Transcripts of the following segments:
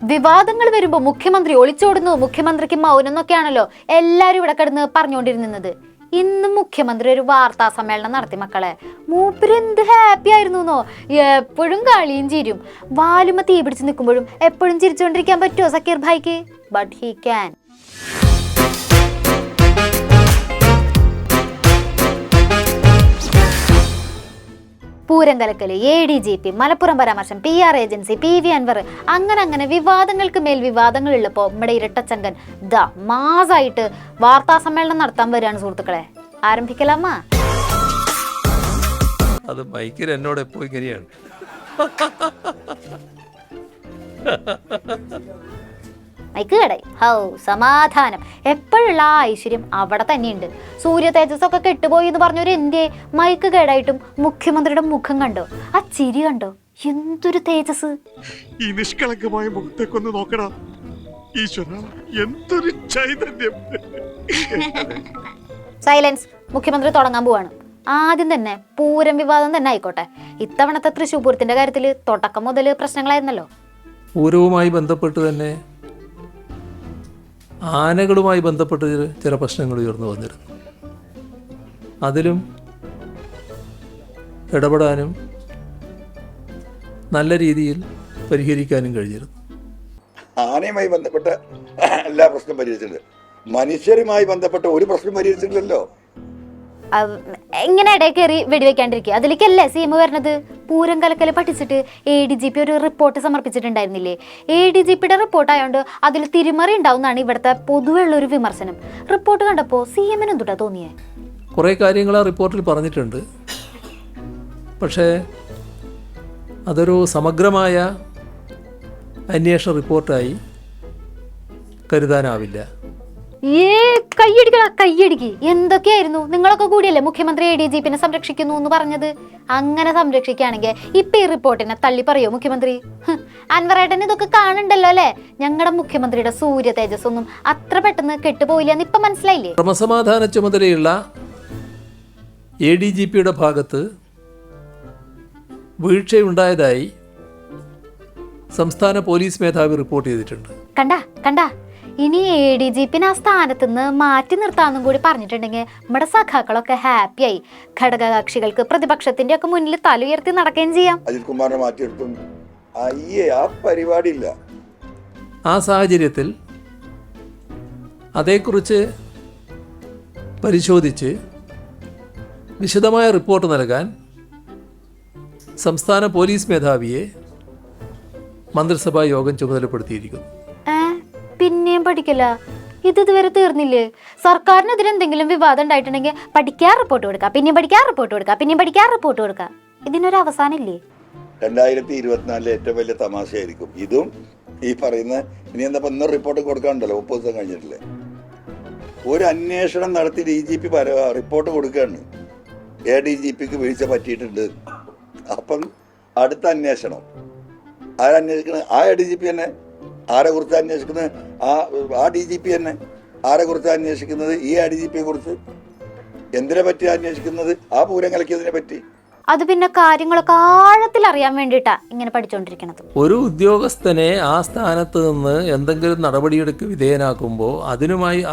വിവാദങ്ങൾ വരുമ്പോൾ മുഖ്യമന്ത്രി ഒളിച്ചോടുന്നു, മുഖ്യമന്ത്രിക്ക് മൗനം എന്നൊക്കെയാണല്ലോ എല്ലാവരും ഇവിടെ കിടന്ന് പറഞ്ഞുകൊണ്ടിരുന്നത്. ഇന്ന് മുഖ്യമന്ത്രി ഒരു വാർത്താ സമ്മേളനം നടത്തി മക്കളെ. മൂപ്പര് എന്ത് ഹാപ്പി ആയിരുന്നു എന്നോ. എപ്പോഴും കളിയും ചിരിയും. വാലുമ തീ പിടിച്ച് നിൽക്കുമ്പോഴും എപ്പോഴും ചിരിച്ചുകൊണ്ടിരിക്കാൻ പറ്റുമോ സക്കീർ ഭായിക്ക്? But he can. പൂരം കലക്കല്, ADGP, മലപ്പുറം പരാമർശം, PR ഏജൻസി, PV അൻവർ, അങ്ങനെ വിവാദങ്ങൾക്ക് മേൽ വിവാദങ്ങളുള്ളപ്പോൾ നമ്മുടെ ഇരട്ടച്ചങ്കൻ മാസായിട്ട് വാർത്താ സമ്മേളനം നടത്താൻ വരികയാണ് സുഹൃത്തുക്കളെ. ആരംഭിക്കലാമ. അത് മൈക്കിൽ എന്നോട് എപ്പോ ഇങ്ങനെയാണ്. മൈക്ക് കടയി ഹൗ സമാധാനം. എപ്പോഴുള്ള ആ ഐശ്വര്യം അവിടെ തന്നെയുണ്ട്. സൂര്യ തേജസ്സൊക്കെ കെട്ടുപോയി എന്ന് പറഞ്ഞൊരു എന്തേ മൈക്ക് കേടായിട്ടും മുഖ്യമന്ത്രിയുടെ മുഖം കണ്ടോ? ആ ചിരി കണ്ടോ? എന്തൊരു തേജസ്! ഈ നിഷ്കളങ്കമായ മുഖത്തേക്കൊന്ന് നോക്കടാ ഈശ്വര, എന്തൊരു ചൈതന്യം! സൈലൻസ്. മുഖ്യമന്ത്രി തുടങ്ങാൻ പോവാണ്. ആദ്യം തന്നെ പൂരം വിവാദം തന്നെ ആയിക്കോട്ടെ. ഇത്തവണത്തെ തൃശ്ശൂർ പൂരത്തിന്റെ കാര്യത്തിൽ തുടക്കം മുതൽ പ്രശ്നങ്ങളായിരുന്നല്ലോ. പൂരവുമായി ബന്ധപ്പെട്ട് തന്നെ ആനകളുമായി ബന്ധപ്പെട്ട് ചില പ്രശ്നങ്ങൾ ഉയർന്നു വന്നിരുന്നു. അതിലും ഇടപെടാനും നല്ല രീതിയിൽ പരിഹരിക്കാനും കഴിഞ്ഞിരുന്നു. ആനയുമായി ബന്ധപ്പെട്ട എല്ലാ പ്രശ്നം പരിഹരിച്ചിട്ടുണ്ട്. മനുഷ്യരുമായി ബന്ധപ്പെട്ട ഒരു പ്രശ്നം പരിഹരിച്ചിട്ടില്ലല്ലോ. ഇങ്ങനെ ഇടയിൽ കയറി വെടിവെക്കാണ്ടിരിക്കുക. അതിലേക്കല്ലേ CM വരുന്നത്. പൂരം കലക്കല് പഠിച്ചിട്ട് ADGP ഒരു റിപ്പോർട്ട് സമർപ്പിച്ചിട്ടുണ്ടായിരുന്നില്ലേ? ADGPയുടെ റിപ്പോർട്ട് ആയതുകൊണ്ട് അതിൽ തിരിമറി ഉണ്ടാവുന്നതാണ് ഇവിടുത്തെ പൊതുവെയുള്ള ഒരു വിമർശനം. റിപ്പോർട്ട് കണ്ടപ്പോൾ CMന് എന്തുട്ടാ തോന്നിയേ? കുറേ കാര്യങ്ങൾ ആ റിപ്പോർട്ടിൽ പറഞ്ഞിട്ടുണ്ട്. പക്ഷേ അതൊരു സമഗ്രമായ അന്വേഷണ റിപ്പോർട്ടായി കരുതാനാവില്ല. കയ്യടിക്ക്. എന്തൊക്കെയായിരുന്നു? നിങ്ങളൊക്കെ കൂടിയല്ലേ മുഖ്യമന്ത്രി ADGPനെ സംരക്ഷിക്കുന്നു എന്ന് പറഞ്ഞത്. അങ്ങനെ സംരക്ഷിക്കുകയാണെങ്കിൽ ഇപ്പൊ ഈ റിപ്പോർട്ടിനെ തള്ളി പറയോ മുഖ്യമന്ത്രി? അൻവറേട്ടൻ ഇതൊക്കെ കാണണ്ടല്ലോ അല്ലെ? ഞങ്ങളുടെ മുഖ്യമന്ത്രിയുടെ സൂര്യ തേജസ് ഒന്നും അത്ര പെട്ടെന്ന് കെട്ടുപോയില്ലെന്ന് ഇപ്പൊ മനസ്സിലായില്ലേ? ക്രമസമാധാന ചുമതലയുള്ള ADGPയുടെ ഭാഗത്ത് വീഴ്ചയുണ്ടായതായി സംസ്ഥാന പോലീസ് മേധാവി റിപ്പോർട്ട് ചെയ്തിട്ടുണ്ട്. കണ്ട ഇനി ADGPനെ ആ സ്ഥാനത്ത് നിന്ന് മാറ്റി നിർത്താമെന്നും കൂടി പറഞ്ഞിട്ടുണ്ടെങ്കിൽ നമ്മുടെ സഖാക്കളൊക്കെ ഹാപ്പിയായി. ഘടകകക്ഷികൾക്ക് പ്രതിപക്ഷത്തിന്റെ ഒക്കെ മുന്നിൽ തല ഉയർത്തി നടക്കുകയും ചെയ്യാം. അജിത് കുമാറിനെ മാറ്റിയെടുത്തും ആ പരിപാടിയില്ല. ആ സാഹചര്യത്തിൽ അതേക്കുറിച്ച് പരിശോധിച്ച് വിശദമായ റിപ്പോർട്ട് നൽകാൻ സംസ്ഥാന പോലീസ് മേധാവിയെ മന്ത്രിസഭാ യോഗം ചുമതലപ്പെടുത്തിയിരിക്കുന്നു. പിന്നെയും പഠിക്കല. ഇതുവരെ തീർന്നില്ലേ? സർക്കാരിനെതിരെ എന്തെങ്കിലും വിവാദം ഉണ്ടായിട്ടുണ്ടെങ്കിൽ പഠിക്കാൻ റിപ്പോർട്ട് കൊടുക്കുക, പിന്നെയും പഠിക്കാൻ റിപ്പോർട്ട് കൊടുക്കുക, പിന്നെയും പഠിക്കാൻ റിപ്പോർട്ട് കൊടുക്കുക. ഇതിനൊരു അവസാനം ഇല്ലേ? 2024 ഏറ്റവും വലിയ തമാശയായിരിക്കും ഇതും. ഈ പറയുന്ന ഇനി എന്താ ഇന്നൊരു റിപ്പോർട്ട് കൊടുക്കാനുണ്ടല്ലോ, 30 ദിവസം കഴിഞ്ഞിട്ടില്ലേ? ഒരു അന്വേഷണം നടത്തി DGP റിപ്പോർട്ട് കൊടുക്കുകയാണ്. ADGPക്ക് വീഴ്ച പറ്റിയിട്ടുണ്ട്. അപ്പം അടുത്ത അന്വേഷണം ആരന്വേഷിക്കുന്നത്? ആ ADGP തന്നെ. ആരെ കുറിച്ച് അന്വേഷിക്കുന്നത്? ആ DGP തന്നെ. ആരെ കുറിച്ച് അന്വേഷിക്കുന്നത്? ഈ ADGPയെ കുറിച്ച്. എന്തിനെ പറ്റി അന്വേഷിക്കുന്നത്? ആ പൂരം കലക്കിയതിനെ പറ്റി. അത് പിന്നെ കാര്യങ്ങളൊക്കെ ആഴത്തിൽ അറിയാൻ വേണ്ടിയിട്ടാ ഇങ്ങനെ പഠിച്ചുകൊണ്ടിരിക്കുന്നത്. ഒരു ഉദ്യോഗസ്ഥനെ ആ സ്ഥാനത്ത് നിന്ന് എന്തെങ്കിലും നടപടിയെടുക്ക് വിധേയനാക്കുമ്പോൾ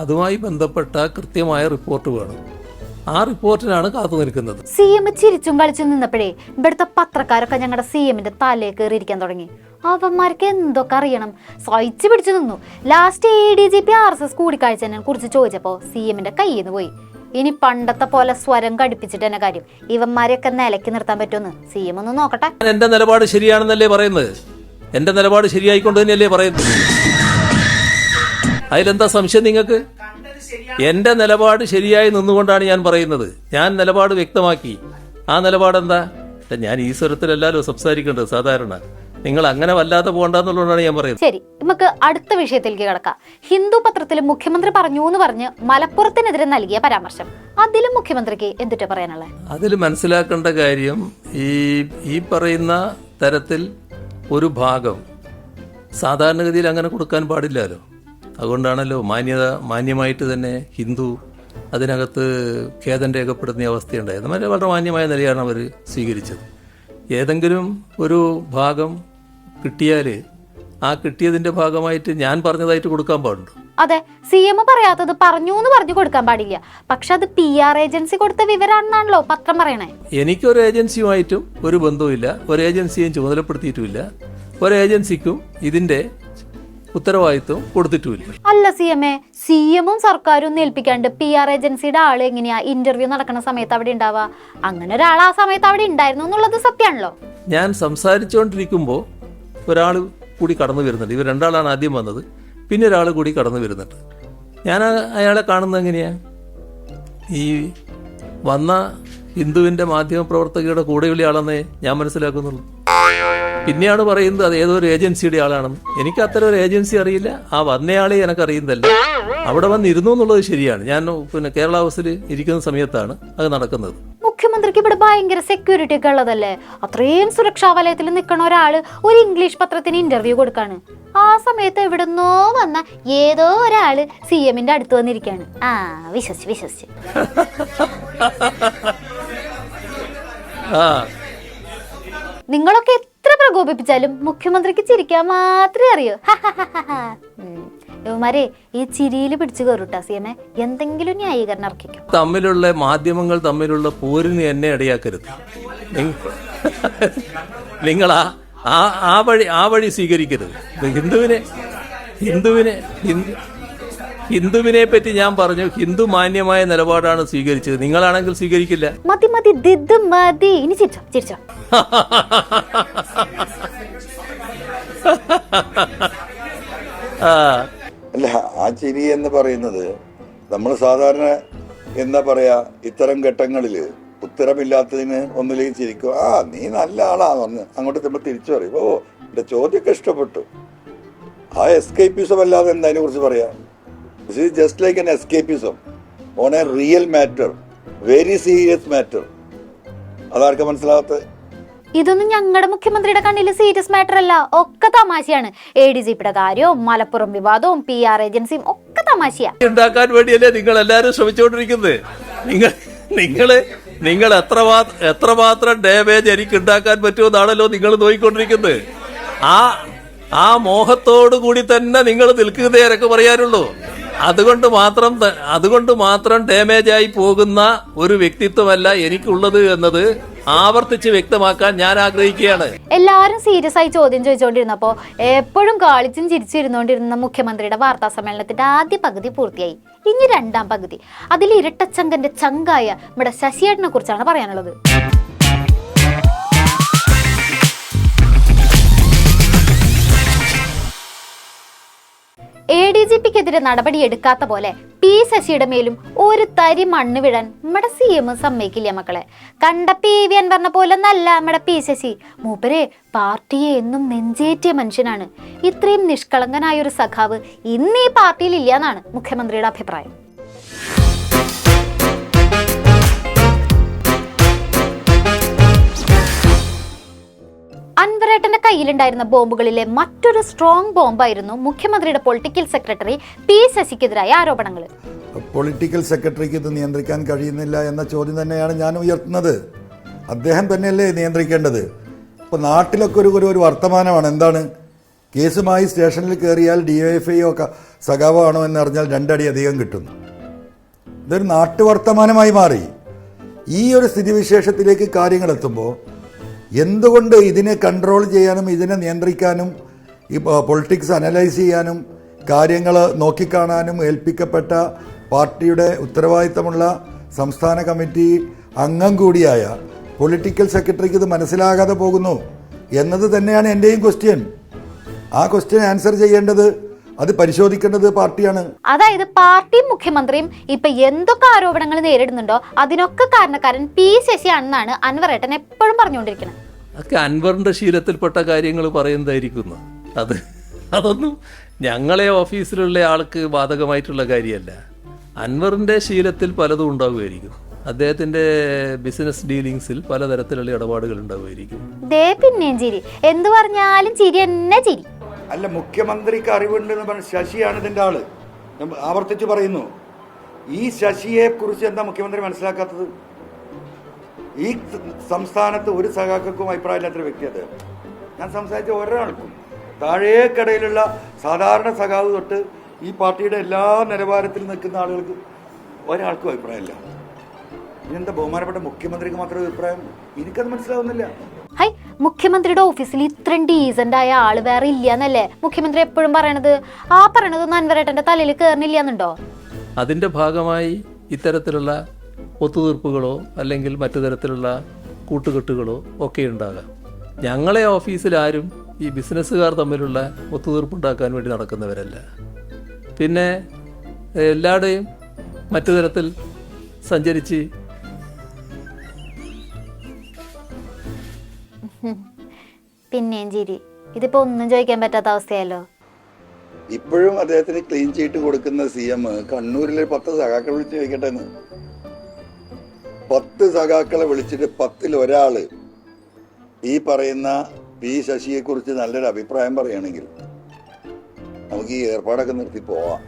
അതുമായി ബന്ധപ്പെട്ട കൃത്യമായ റിപ്പോർട്ട് വേണം. ആ റിപ്പോർട്ടിനാണ് കാത്തു നിൽക്കുന്നത്. CM ചിരിച്ചും കളിച്ചും നിന്നപ്പോഴേ ഇവിടുത്തെ പത്രക്കാരൊക്കെ ഞങ്ങളുടെ CMന്റെ തലയിൽ കയറിയിരിക്കാൻ തുടങ്ങി. അവന്മാർക്ക് എന്തൊക്കെ അറിയണം. സഹിച്ചു പിടിച്ചു നിന്നു. ലാസ്റ്റ് ADGP RSS കൂടിക്കാഴ്ചനെ കുറിച്ച് ചോദിച്ചപ്പോൾ CMന്റെ കയ്യിൽ നിന്ന് പോയി. ഇനി പണ്ടത്തെ പോലെ സ്വരം കടുപ്പിച്ചിട്ട് തന്നെ കാര്യം. ഇവന്മാരെയൊക്കെ നിലയ്ക്ക് നിർത്താൻ പറ്റുമെന്ന് CM ഒന്ന് നോക്കട്ടെ. എന്റെ നിലപാട് ശരിയാണെന്നല്ലേ പറയുന്നത്? എന്റെ നിലപാട് ശരിയായിക്കൊണ്ട് തന്നെയല്ലേ പറയുന്നത്? അതിലെന്താ സംശയം നിങ്ങൾക്ക്? എന്റെ നിലപാട് ശരിയായി നിന്നുകൊണ്ടാണ് ഞാൻ പറയുന്നത്. ഞാൻ നിലപാട് വ്യക്തമാക്കി. ആ നിലപാടെന്താ? ഞാൻ ഈ സ്വരത്തിലല്ലോ സംസാരിക്കേണ്ടത് സാധാരണ. നിങ്ങൾ അങ്ങനെ വല്ലാതെ പോകണ്ടെന്നുള്ളതാണ് ഞാൻ പറയുന്നത്. ശരി, നമുക്ക് അടുത്ത വിഷയത്തിലേക്ക് കിടക്കാം. ഹിന്ദു പത്രത്തിൽ മുഖ്യമന്ത്രി പറഞ്ഞു എന്ന് പറഞ്ഞ് മലപ്പുറത്തിനെതിരെ നൽകിയ പരാമർശം, അതിലും മുഖ്യമന്ത്രിക്ക് എന്തിട്ട് പറയാനുള്ളത്? അതിൽ മനസ്സിലാക്കേണ്ട കാര്യം, ഈ പറയുന്ന തരത്തിൽ ഒരു ഭാഗം സാധാരണഗതിയിൽ അങ്ങനെ കൊടുക്കാൻ പാടില്ലല്ലോ. അതുകൊണ്ടാണല്ലോ മാന്യമായിട്ട് തന്നെ ഹിന്ദു അതിനകത്ത് ഖേദം രേഖപ്പെടുന്ന അവസ്ഥയുണ്ടായത്. വളരെ മാന്യമായ നിലയാണ് അവർ സ്വീകരിച്ചത്. ഏതെങ്കിലും ഒരു ഭാഗം കിട്ടിയാൽ ആ കിട്ടിയതിൻ്റെ ഭാഗമായിട്ട് ഞാൻ പറഞ്ഞതായിട്ട് കൊടുക്കാൻ പാടുണ്ടോ? അതെ, CM പറയാത്തത് പറഞ്ഞു എന്ന് പറഞ്ഞു കൊടുക്കാൻ പാടില്ല. പക്ഷെ അത് PR ഏജൻസി കൊടുത്ത വിവരാണെന്നാണല്ലോ പത്രം പറയണേ. എനിക്കൊരു ഏജൻസിയുമായിട്ടും ഒരു ബന്ധവുമില്ല, ഒരു ഏജൻസിയും ചുമതലപ്പെടുത്തിയിട്ടുമില്ല, ഒരു ഏജൻസിക്കും ഇതിൻ്റെ ഉത്തരവാദിത്വം കൊടുത്തിട്ടുമില്ല. അല്ല CMഉം സർക്കാരും ഒന്നും ഏൽപ്പിക്കാണ്ട് PR ഏജൻസിയുടെ ആള് എങ്ങനെയാ ഇന്റർവ്യൂ നടക്കുന്ന സമയത്ത് അവിടെ ഉണ്ടാവുക? അങ്ങനെ ഒരാൾ ആ സമയത്ത് അവിടെ ഉണ്ടായിരുന്നു എന്നുള്ളത് സത്യമാണല്ലോ. ഞാൻ സംസാരിച്ചുകൊണ്ടിരിക്കുമ്പോൾ ഒരാൾ കൂടി കടന്നു വരുന്നുണ്ട്. ഇവർ രണ്ടാളാണ് ആദ്യം വന്നത്, പിന്നെ ഒരാൾ കൂടി കടന്നു വരുന്നുണ്ട്. ഞാൻ അയാളെ കാണുന്നത് എങ്ങനെയാണ്? ഈ വന്ന ഹിന്ദുവിൻ്റെ മാധ്യമപ്രവർത്തകയുടെ കൂടെയുള്ള ആളെന്നേ ഞാൻ മനസ്സിലാക്കുന്നുള്ളൂ. പിന്നെയാണ് പറയുന്നത് അത് ഏതോ ഒരു ഏജൻസിയുടെ ആളാണെന്ന്. എനിക്ക് അത്തരം ഒരു ഏജൻസി അറിയില്ല, ആ വന്നയാളെ എനിക്കറിയുന്നതല്ല. അവിടെ വന്നിരുന്നു എന്നുള്ളത് ശരിയാണ്. ഞാൻ കേരള ഹൗസിൽ ഇരിക്കുന്ന സമയത്താണ് അത് നടക്കുന്നത്. മുഖ്യമന്ത്രിക്ക് ഇവിടെ ഭയങ്കര സെക്യൂരിറ്റി ഒക്കെ ഉള്ളതല്ലേ? അത്രയും സുരക്ഷാ വലയത്തിൽ നിൽക്കുന്ന ഒരാള് ഒരു ഇംഗ്ലീഷ് പത്രത്തിന് ഇന്റർവ്യൂ കൊടുക്കാണ്. ആ സമയത്ത് എവിടുന്നോ വന്ന ഏതോ ഒരാള് CMന്റെ അടുത്ത് വന്നിരിക്കാണ്. വിശ്വസിച്ച് നിങ്ങളൊക്കെ എത്ര പ്രകോപിപ്പിച്ചാലും മുഖ്യമന്ത്രിക്ക് ചിരിക്കാൻ മാത്രമേ അറിയൂ. യുവമാരെ ഈ ചിരിയിൽ പിടിച്ചു കയറൂട്ടാ CM, എന്തെങ്കിലും ന്യായീകരണം ഇറക്കിക്കും. തമ്മിലുള്ള മാധ്യമങ്ങൾ തമ്മിലുള്ള പോരിന് എന്നെ ഇടയാക്കരുത്. നിങ്ങൾ ആ വഴി സ്വീകരിക്കരുത്. ഹിന്ദുവിനെ പറ്റി ഞാൻ പറഞ്ഞു, ഹിന്ദു മാന്യമായ നിലപാടാണ് സ്വീകരിച്ചത്. നിങ്ങളാണെങ്കിൽ സ്വീകരിക്കില്ല. മതി ഇനി ചിരിച്ചോ. അല്ല, ആ ചിരി എന്ന് പറയുന്നത് നമ്മൾ സാധാരണ എന്താ പറയാ, ഇത്തരം ഘട്ടങ്ങളിൽ ഉത്തരമില്ലാത്തതിന് ഒന്നിലേക്ക് ചിരിക്കും. നീ നല്ല ആളാന്ന് പറഞ്ഞ് അങ്ങോട്ട് നമ്മൾ തിരിച്ചു പറയും, എന്റെ ചോദ്യമൊക്കെ ഇഷ്ടപ്പെട്ടു. ആ എസ്കേപ്പിസം അല്ലാതെ എന്താ അതിനെ കുറിച്ച് പറയാ? This is just like an escapism on a real matter, very serious matter. അതാർക്കും മനസ്സിലാകാത്തത്? ഇതൊന്നും ഞങ്ങളുടെ മുഖ്യമന്ത്രിയുടെ കണ്ണിൽ സീരിയസ് മാറ്റർ അല്ല, ഒക്കെ തമാശയാണ്. ADGPയുടെ കാര്യവും മലപ്പുറം വിവാദവും PR ഏജൻസിയും ഒക്കെ തമാശയാ. ഉണ്ടാക്കാൻ വേണ്ടിയല്ലേ നിങ്ങൾ എല്ലാവരും ശ്രമിച്ചുകൊണ്ടിരിക്കുന്നത്. നിങ്ങൾ എത്രമാത്രം ഡാമേജ് എനിക്ക് ഉണ്ടാക്കാൻ പറ്റുമെന്നാണല്ലോ നിങ്ങൾ നോക്കിക്കൊണ്ടിരിക്കുന്നത്. ആ മോഹത്തോടു കൂടി തന്നെ നിങ്ങൾ നിൽക്കുന്നതേ എനിക്ക് പറയാനുള്ളൂ. അതുകൊണ്ട് മാത്രം ഡാമേജ് ആയി പോകുന്ന ഒരു വ്യക്തിത്വമല്ല എനിക്കുള്ളത് എന്നത് ആവർത്തിച്ച് വ്യക്തമാക്കാൻ ഞാൻ ആഗ്രഹിക്കുകയാണ്. എല്ലാവരും സീരിയസ് ആയി ചോദ്യം ചോദിച്ചുകൊണ്ടിരുന്നപ്പോ എപ്പോഴും കാളിച്ചും ചിരിച്ചിരുന്നോണ്ടിരുന്ന മുഖ്യമന്ത്രിയുടെ വാർത്താ സമ്മേളനത്തിന്റെ ആദ്യ പകുതി പൂർത്തിയായി. ഇനി രണ്ടാം പകുതി, അതിൽ ഇരട്ടച്ചങ്കന്റെ ചങ്കായ നമ്മുടെ ശശിയേട്ടനെ കുറിച്ചാണ് പറയാനുള്ളത്. ADGPക്കെതിരെ നടപടിയെടുക്കാത്ത പോലെ P ശശിയുടെ മേലും ഒരു തരി മണ്ണ് വിടാൻ നമ്മുടെ CM സമ്മതിക്കില്ല മക്കളെ. കണ്ട PV അൻവറിനെ പോലെ നല്ല നമ്മുടെ P ശശി മൂപ്പരെ പാർട്ടിയെ എന്നും നെഞ്ചേറ്റിയ മനുഷ്യനാണ്. ഇത്രയും നിഷ്കളങ്കനായ ഒരു സഖാവ് ഇന്ന് ഈ പാർട്ടിയിൽ ഇല്ല എന്നാണ് മുഖ്യമന്ത്രിയുടെ അഭിപ്രായം. അൻവറേട്ടന്റെ കയ്യിലുണ്ടായിരുന്ന ബോംബുകളിലെ മറ്റൊരു സ്ട്രോങ് ബോംബായിരുന്നു മുഖ്യമന്ത്രിയുടെ പൊളിറ്റിക്കൽ സെക്രട്ടറി P ശശിക്കെതിരായ ആരോപണങ്ങൾ. പൊളിറ്റിക്കൽ സെക്രട്ടറിക്ക് ഇത് നിയന്ത്രിക്കാൻ കഴിയുന്നില്ല എന്ന ചോദ്യം തന്നെയാണ് ഞാൻ ഉയർത്തുന്നത്. അദ്ദേഹം തന്നെയല്ലേ നിയന്ത്രിക്കേണ്ടത്? ഇപ്പോൾ നാട്ടിലൊക്കെ ഒരു വർത്തമാനമാണ്. എന്താണ്? കേസുമായി സ്റ്റേഷനിൽ കയറിയാൽ DYFI ഒക്കെ സഖാവാണോ എന്നറിഞ്ഞാൽ 2 അടി അധികം കിട്ടുന്നു. ഇതൊരു നാട്ടുവർത്തമാനമായി മാറി. ഈ ഒരു സ്ഥിതിവിശേഷത്തിലേക്ക് കാര്യങ്ങൾ എത്തുമ്പോൾ എന്തുകൊണ്ട് ഇതിനെ കൺട്രോൾ ചെയ്യാനും ഇതിനെ നിയന്ത്രിക്കാനും ഈ പൊളിറ്റിക്സ് അനലൈസ് ചെയ്യാനും കാര്യങ്ങൾ നോക്കിക്കാണാനും ഏൽപ്പിക്കപ്പെട്ട പാർട്ടിയുടെ ഉത്തരവാദിത്തമുള്ള സംസ്ഥാന കമ്മിറ്റി അംഗം കൂടിയായ പൊളിറ്റിക്കൽ സെക്രട്ടറിക്ക് ഇത് മനസ്സിലാകാതെ പോകുന്നു എന്നത് തന്നെയാണ് എൻ്റെയും ക്വസ്റ്റ്യൻ. ആ ക്വസ്റ്റ്യൻ ആൻസർ ചെയ്യേണ്ടത്, അത് പരിശോധിക്കേണ്ടത് പാർട്ടിയാണ്. അതായത് പാർട്ടിയും മുഖ്യമന്ത്രിയും ഇപ്പൊ എന്തൊക്കെ ആരോപണങ്ങൾ നേരിടുന്നുണ്ടോ അതിനൊക്കെ കാരണക്കാരൻ P ശശിയാണെന്നാണ് അൻവറേട്ടൻ എപ്പോഴും പറഞ്ഞുകൊണ്ടിരിക്കുന്നത്. അതൊക്കെ അൻവറിന്റെ ശീലത്തിൽപ്പെട്ട കാര്യങ്ങൾ പറയുന്നതായിരിക്കുന്നു. അതൊന്നും ഞങ്ങളെ ഓഫീസിലുള്ള ആൾക്ക് ബാധകമായിട്ടുള്ള കാര്യമല്ല. അൻവറിന്റെ ശീലത്തിൽ പലതും ഉണ്ടാവുമായിരിക്കും. അദ്ദേഹത്തിന്റെ ബിസിനസ് ഡീലിങ്സിൽ പലതരത്തിലുള്ള ഇടപാടുകൾ ഉണ്ടാവുമായിരിക്കും. പിന്നെയും ചിരി, എന്ത് പറഞ്ഞാലും ചിരി എന്നെ ചിരി. അല്ല, മുഖ്യമന്ത്രിക്ക് അറിവുണ്ടെന്ന് പറഞ്ഞ ശശിയാണ് ഇതിൻ്റെ ആള്. ഞാൻ ആവർത്തിച്ച് പറയുന്നു, ഈ ശശിയെ കുറിച്ച് എന്താ മുഖ്യമന്ത്രി മനസ്സിലാക്കാത്തത്? ഈ സംസ്ഥാനത്ത് ഒരു സഖാക്കൾക്കും അഭിപ്രായമില്ലാത്തൊരു വ്യക്തി അദ്ദേഹം. ഞാൻ സംസാരിച്ച ഒരാൾക്കും താഴേക്കടയിലുള്ള സാധാരണ സഖാവ് തൊട്ട് ഈ പാർട്ടിയുടെ എല്ലാ നിലവാരത്തിൽ നിൽക്കുന്ന ആളുകൾക്ക് ഒരാൾക്കും അഭിപ്രായമില്ല. ഇതെന്താ ബഹുമാനപ്പെട്ട മുഖ്യമന്ത്രിക്ക് മാത്രം അഭിപ്രായം? എനിക്കത് മനസ്സിലാവുന്നില്ല. ഹൈ, മുഖ്യമന്ത്രിയുടെ ഓഫീസിൽ ഇത്രയും ഡീസന്റ് ആയ ആള് വേറെ ഇല്ലാന്നല്ലേ മുഖ്യമന്ത്രി എപ്പോഴും പറയണത്? ആ പറയണതൊന്നും അൻവറേട്ടന്റെ തലയിൽ കയറുന്നില്ലാന്നുണ്ടോ? അതിൻ്റെ ഭാഗമായി ഇത്തരത്തിലുള്ള ഒത്തുതീർപ്പുകളോ അല്ലെങ്കിൽ മറ്റു തരത്തിലുള്ള കൂട്ടുകെട്ടുകളോ ഒക്കെ ഉണ്ടാകാം. ഞങ്ങളെ ഓഫീസിൽ ആരും ഈ ബിസിനസ്സുകാർ തമ്മിലുള്ള ഒത്തുതീർപ്പുണ്ടാക്കാൻ വേണ്ടി നടക്കുന്നവരല്ല. പിന്നെ എല്ലാവരുടെയും മറ്റു തരത്തിൽ സഞ്ചരിച്ച് പിന്നെയും ചിരി. ഇതിപ്പോ ഒന്നും ചോദിക്കാൻ പറ്റാത്ത അവസ്ഥയല്ലോ. ഇപ്പോഴും അദ്ദേഹത്തിന് ക്ലീൻ ചീറ്റ് കൊടുക്കുന്ന CM കണ്ണൂരിലെ 10 സഖാക്കളെ വിളിച്ച് ചോദിക്കട്ടെ എന്ന്. 10 സഖാക്കളെ വിളിച്ചിട്ട് 10-ൽ ഒരാള് ഈ പറയുന്ന പി ശശിയെ കുറിച്ച് നല്ലൊരു അഭിപ്രായം പറയുകയാണെങ്കിൽ നമുക്ക് ഈ ഏർപ്പാടൊക്കെ നിർത്തി പോവാം.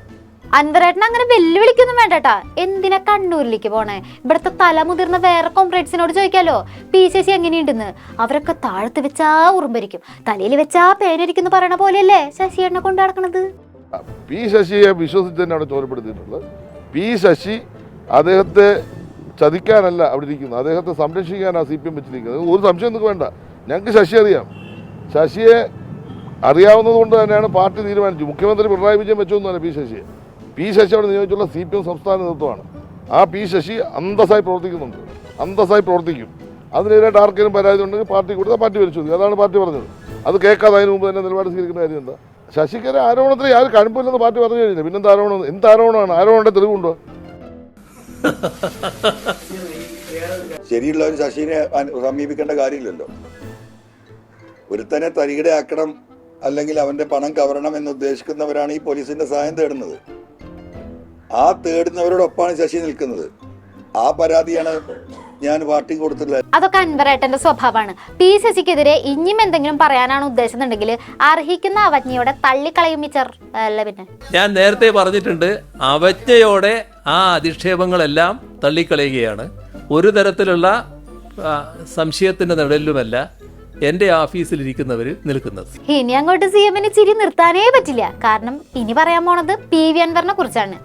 അൻവറേട്ടൻ അങ്ങനെ വെല്ലുവിളിക്കൊന്നും വേണ്ടട്ടാ. എന്തിനാ കണ്ണൂരിലേക്ക് പോണേ? ഇവിടുത്തെ തല മുതിർന്ന വേറെ കോംറേഡ്സിനോട് ചോദിക്കാലോ പി ശശി എങ്ങനെയുണ്ടെന്ന്. അവരൊക്കെ താഴത്ത് വെച്ചാ ഉറുമ്പരിക്കും, തലയിൽ വെച്ചാ പേനരിക്കുന്നു പറയണ പോലെയല്ലേ ശശിയേട്ടനെ കൊണ്ട് നടക്കണത്. പി ശശിയെ വിശ്വസിച്ച് തന്നെയാണ് ചോരപ്പെടുത്തിയിട്ടുള്ളത്. പി ശശി അദ്ദേഹത്തെ ചതിക്കാനല്ല അവിടെ ഇരിക്കുന്നത്, അദ്ദേഹത്തെ സംരക്ഷിക്കാനാണ് CPM വെച്ചിരിക്കുന്നത്. ഒരു സംശയം നിങ്ങൾക്ക് വേണ്ട. ഞങ്ങൾക്ക് ശശി അറിയാം. ശശിയെ അറിയാവുന്നത് കൊണ്ട് തന്നെയാണ് പാർട്ടി തീരുമാനിച്ചു. മുഖ്യമന്ത്രി പിണറായി വിജയൻ വെച്ചൊന്നുമല്ല പി ശശി അവിടെ നിയോഗിച്ചുള്ള CPM സംസ്ഥാന നേതൃത്വമാണ്. ആ പി ശശി അന്തസ്സായി പ്രവർത്തിക്കുന്നുണ്ട്, അന്തസ്സായി പ്രവർത്തിക്കും. അതിനെതിരായിട്ട് ആർക്കെങ്കിലും പരാതി ഉണ്ടെങ്കിൽ പാർട്ടി കൊടുത്താൽ പാർട്ടി പരിശോധിക്കും. അതാണ് പാർട്ടി പറഞ്ഞത്. അത് കേൾക്കാതെ അതിന് മുമ്പ് തന്നെ നിലപാട് സ്വീകരിക്കുന്ന കാര്യം എന്താ? ശശിക്കരെ ആരോപണത്തിൽ യാതൊരു കഴമ്പില്ലെന്ന് പാർട്ടി പറഞ്ഞു കഴിഞ്ഞില്ല. പിന്നെന്താ ആരോപണം? എന്ത് ആരോപണമാണ്? ആരോപണത്തെ തെളിവുണ്ടോ? ശരിയുള്ളവർ ശശിനെ സമീപിക്കേണ്ട കാര്യമില്ലല്ലോ. ഒരുത്തനെ തരികിടയാക്കണം അല്ലെങ്കിൽ അവന്റെ പണം കവരണം എന്ന് ഉദ്ദേശിക്കുന്നവരാണ് ഈ പോലീസിന്റെ സഹായം തേടുന്നത്. ആ തേടുന്നവരോടൊപ്പമാണ് ശശി നിൽക്കുന്നത്. ആ പരാതിയാണ് ഞാൻ പാർട്ടിക്ക് കൊടുത്തിട്ടുള്ളത്. അതൊക്കെ അൻവറേട്ടന്റെ സ്വഭാവമാണ്. പി ശശിക്കെതിരെ ഇനിയും എന്തെങ്കിലും പറയാനാണ് ഉദ്ദേശിക്കുന്നുണ്ടെങ്കിൽ അർഹിക്കുന്ന അവജ്ഞയോടെ തള്ളിക്കളയും അല്ല. പിന്നെ ഞാൻ നേരത്തെ പറഞ്ഞിട്ടുണ്ട്, അവജ്ഞയോടെ ആ അധിക്ഷേപങ്ങളെല്ലാം തള്ളിക്കളയുകയാണ്. ഒരു തരത്തിലുള്ള സംശയത്തിന്റെ നിഴലിലുമല്ല എൻ്റെ ഓഫീസിലിരിക്കുന്നവർ നിൽക്കുന്നത്. ഇനി അങ്ങോട്ട് CM-ന് ചിരി നിർത്താനേ പറ്റില്ല. കാരണം ഇനി പറയാൻ പോണത് PV അൻവറിനെ കുറിച്ചാണ്.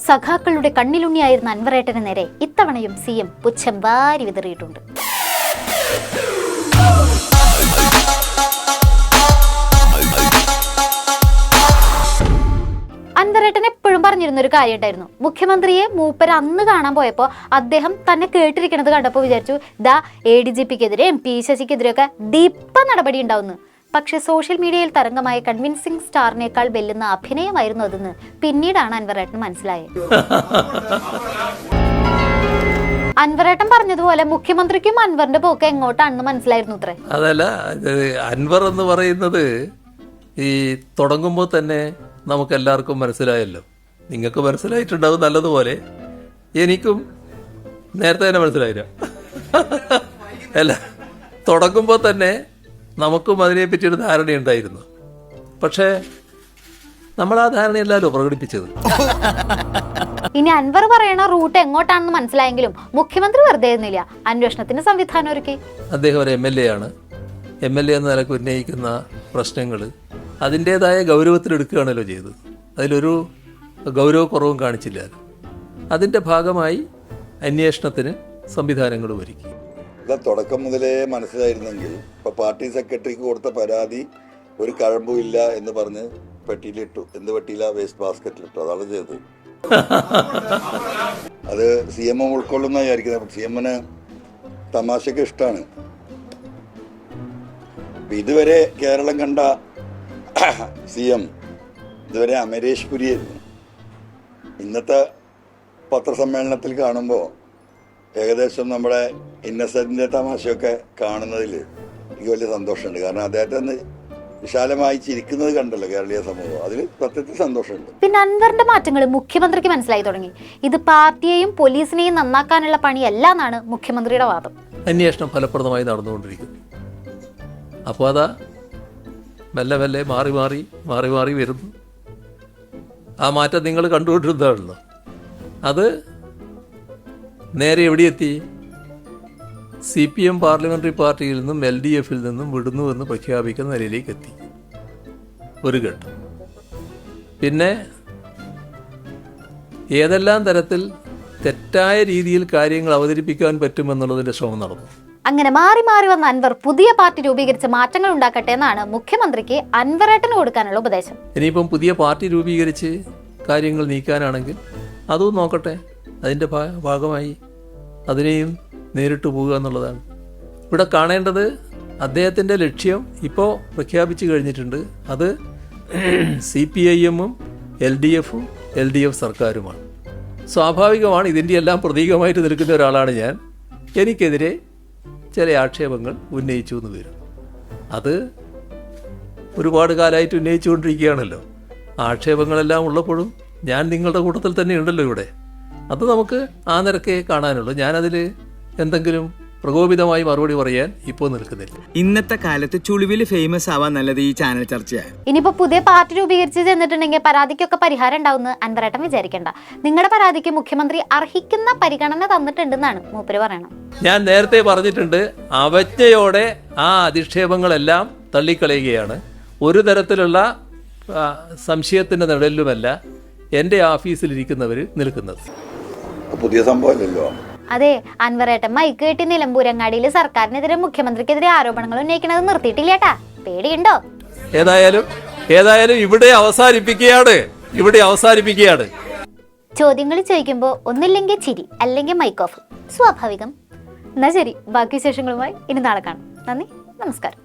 സഖാക്കളുടെ കണ്ണിലുണ്ണിയായിരുന്ന അൻവറേട്ടന് നേരെ ഇത്തവണയും CM പുച്ഛം വാരി വിതറിയിട്ടുണ്ട്. അൻവറേട്ടൻ എപ്പോഴും പറഞ്ഞിരുന്ന ഒരു കാര്യം ഉണ്ടായിരുന്നു. മുഖ്യമന്ത്രിയെ മൂപ്പര് അന്ന് കാണാൻ പോയപ്പോൾ അദ്ദേഹം തന്നെ കേട്ടിരിക്കണത് കണ്ടപ്പോൾ വിചാരിച്ചു ദാ ADGP-ക്കെതിരെയും പി ശശിക്കെതിരെയൊക്കെ ദീപ നടപടി ഉണ്ടാവുന്നു. പക്ഷെ സോഷ്യൽ മീഡിയയിൽ തരംഗമായ കൺവിൻസിംഗ് സ്റ്റാറിനേക്കാൾ വെല്ലുന്ന അഭിനയമായിരുന്നു അതെന്ന് പിന്നീടാണ് അൻവറേട്ടന് മനസ്സിലായത്. അൻവറേട്ടൻ പറഞ്ഞതുപോലെ മുഖ്യമന്ത്രിക്കും അൻവറിന്റെ പോക്ക് എങ്ങോട്ടാണെന്ന് മനസ്സിലായിരുന്നു അത്രേ. അതല്ല, അൻവർ എന്ന് പറയുന്നത് ഈ തുടങ്ങുമ്പോൾ തന്നെ നമുക്ക് എല്ലാവർക്കും മനസ്സിലായല്ലോ. നിങ്ങൾക്ക് മനസ്സിലായിട്ടുണ്ടാവും നല്ലതുപോലെ, എനിക്കും നേരത്തെ തന്നെ മനസ്സിലായില്ല. അല്ല, തുടങ്ങുമ്പോൾ തന്നെ നമുക്കും അതിനെപ്പറ്റിയൊരു ധാരണയുണ്ടായിരുന്നു. പക്ഷേ നമ്മൾ ആ ധാരണയല്ലല്ലോ പ്രകടിപ്പിച്ചത്. ഇനി അൻവർ പറയണ റൂട്ട് എങ്ങോട്ടാണെന്ന് മനസ്സിലായെങ്കിലും മുഖ്യമന്ത്രി വെറുതെ ഇരുന്നില്ല, അന്വേഷണത്തിന് സംവിധാനം ഒരുക്കി. അദ്ദേഹം ഒരു MLA ആണ്. MLA എന്ന നിലക്ക് ഉന്നയിക്കുന്ന പ്രശ്നങ്ങൾ അതിൻ്റേതായ ഗൗരവത്തിലെടുക്കുകയാണല്ലോ ചെയ്തത്. അതിലൊരു ഗൗരവക്കുറവും കാണിച്ചില്ല. അതിൻ്റെ ഭാഗമായി അന്വേഷണത്തിന് സംവിധാനങ്ങൾ ഒരുക്കി. തുടക്കം മുതലേ മനസ്സിലായിരുന്നെങ്കിൽ ഇപ്പൊ പാർട്ടി സെക്രട്ടറിക്ക് കൊടുത്ത പരാതി ഒരു കഴമ്പും ഇല്ല എന്ന് പറഞ്ഞ് പെട്ടിയിലിട്ടു. എന്ത് പെട്ടിയില്ല? വേസ്റ്റ് ബാസ്ക്കറ്റിലിട്ടു. അതാണ് ചെയ്തത്. അത് CM ഉൾക്കൊള്ളുന്ന വിചാരിക്കുന്നത്. CM-ന് തമാശക്ക് ഇഷ്ടമാണ്. ഇതുവരെ കേരളം കണ്ട CM ഇതുവരെ അമരേഷ് പുരിയായിരുന്നു. ഇന്നത്തെ പത്രസമ്മേളനത്തിൽ കാണുമ്പോൾ ഏകദേശം നമ്മുടെ ഇന്നസെന്റിന്റെ തമാശയൊക്കെ കാണുന്നതിൽ എനിക്ക് വലിയ സന്തോഷമുണ്ട്. കാരണം അദ്ദേഹത്തെ ഒന്ന് വിശാലമായി ചിരിക്കുന്നത് കണ്ടല്ലോ കേരളീയ സമൂഹം. അതിൽ സത്യത്തിൽ സന്തോഷമുണ്ട്. പിന്നെ അൻവറിന്റെ മാറ്റങ്ങൾ മുഖ്യമന്ത്രിക്ക് മനസ്സിലായി തുടങ്ങി. ഇത് പാർട്ടിയെയും പോലീസിനെയും നന്നാക്കാനുള്ള പണിയല്ല എന്നാണ് മുഖ്യമന്ത്രിയുടെ വാദം. അന്വേഷണം ഫലപ്രദമായി നടന്നുകൊണ്ടിരിക്കുന്നു. അപ്പോൾ അതാ മെല്ലെ മെല്ലെ മാറി മാറി മാറി മാറി വരുന്നു. ആ മാറ്റം നിങ്ങൾ കണ്ടുകൊണ്ടിരുന്നതാണല്ലോ. അത് നേരെ എവിടെയെത്തി? CPM പാർലമെന്ററി പാർട്ടിയിൽ നിന്നും LDFിൽ നിന്നും വിടുന്നുവെന്ന് പ്രഖ്യാപിക്കുന്ന നിലയിലേക്ക് എത്തി ഒരു ഘട്ടം. പിന്നെ ഏതെല്ലാം തരത്തിൽ തെറ്റായ രീതിയിൽ കാര്യങ്ങൾ അവതരിപ്പിക്കാൻ പറ്റുമെന്നുള്ളതിൻ്റെ ശ്രമം നടന്നു. അങ്ങനെ മാറി മാറി വന്ന അൻവർ പുതിയ പാർട്ടി രൂപീകരിച്ച് മാറ്റങ്ങൾ ഉണ്ടാക്കട്ടെ എന്നാണ് മുഖ്യമന്ത്രിക്ക് അൻവറേട്ടന് കൊടുക്കാനുള്ള ഉപദേശം. ഇനിയിപ്പം പുതിയ പാർട്ടി രൂപീകരിച്ച് കാര്യങ്ങൾ നീക്കാനാണെങ്കിൽ അതും നോക്കട്ടെ, അതിൻ്റെ ഭാഗമായി അതിനെയും നേരിട്ട് പോവുക എന്നുള്ളതാണ് ഇവിടെ കാണേണ്ടത്. അദ്ദേഹത്തിൻ്റെ ലക്ഷ്യം ഇപ്പോൾ പ്രഖ്യാപിച്ചു കഴിഞ്ഞിട്ടുണ്ട്. അത് CPIM-ഉം LDFും LDF സർക്കാരുമാണ്. സ്വാഭാവികമാണ്, ഇതിൻ്റെ എല്ലാം പ്രതീകമായിട്ട് നിൽക്കുന്ന ഒരാളാണ് ഞാൻ. എനിക്കെതിരെ ചില ആക്ഷേപങ്ങൾ ഉന്നയിച്ചു എന്ന് വരും. അത് ഒരുപാട് കാലമായിട്ട് ഉന്നയിച്ചുകൊണ്ടിരിക്കുകയാണല്ലോ. ആക്ഷേപങ്ങളെല്ലാം ഉള്ളപ്പോഴും ഞാൻ നിങ്ങളുടെ കൂട്ടത്തിൽ തന്നെ ഉണ്ടല്ലോ ഇവിടെ. അത് നമുക്ക് ആ നിരക്കേ കാണാനുള്ളൂ. ഞാനതിൽ എന്തെങ്കിലും പ്രകോപിതമായി മറുപടി പറയാൻ ഇപ്പോൾ നിൽക്കുന്നില്ല. ഇന്നത്തെ കാലത്ത് ചുളിവിൽ ഫേമസ് ആവാൻ നല്ലത് ഈ ചാനൽ ചർച്ചയാണ്. ഇനിയിപ്പോ പുതിയ പാർട്ടി രൂപീകരിച്ച് ചെന്നിട്ടുണ്ടെങ്കിൽ പരാതിക്കൊക്കെ പരിഹാരം ഉണ്ടാവുമെന്ന് അൻവറേട്ടൻ വിചാരിക്കേണ്ട. നിങ്ങളുടെ പരാതിക്ക് മുഖ്യമന്ത്രി അർഹിക്കുന്ന പരിഗണന തന്നിട്ടുണ്ടെന്നാണ് മൂപ്പര് പറയണം. ഞാൻ നേരത്തെ പറഞ്ഞിട്ടുണ്ട്, അവജ്ഞയോടെ ആ അധിക്ഷേപങ്ങളെല്ലാം തള്ളിക്കളയുകയാണ്. ഒരു തരത്തിലുള്ള സംശയത്തിൻ്റെ നിഴലിലുമല്ല എൻ്റെ ഓഫീസിലിരിക്കുന്നവർ നിൽക്കുന്നത്. പുതിയ സംഭവമല്ലല്ലോ. അതെ, അൻവറേട്ടൻ മൈക്ക് കെട്ടി നിലമ്പൂരങ്ങാടിയിൽ സർക്കാരിനെതിരെ മുഖ്യമന്ത്രിക്കെതിരെ ആരോപണങ്ങൾ ഉന്നയിക്കുന്നത് നിർത്തിയിട്ടില്ലേട്ടാ? പേടിയുണ്ടോ? ഏതായാലും ഇവിടെ അവസാനിപ്പിക്കുകയാണ്. ചോദ്യങ്ങൾ ചോദിക്കുമ്പോൾ ഒന്നില്ലെങ്കിൽ ചിരി, അല്ലെങ്കിൽ മൈക്ക് ഓഫ്. സ്വാഭാവികം. എന്നാ ശരി, ബാക്കി വിശേഷങ്ങളുമായി ഇനി നാളെ കാണാം. നന്ദി, നമസ്കാരം.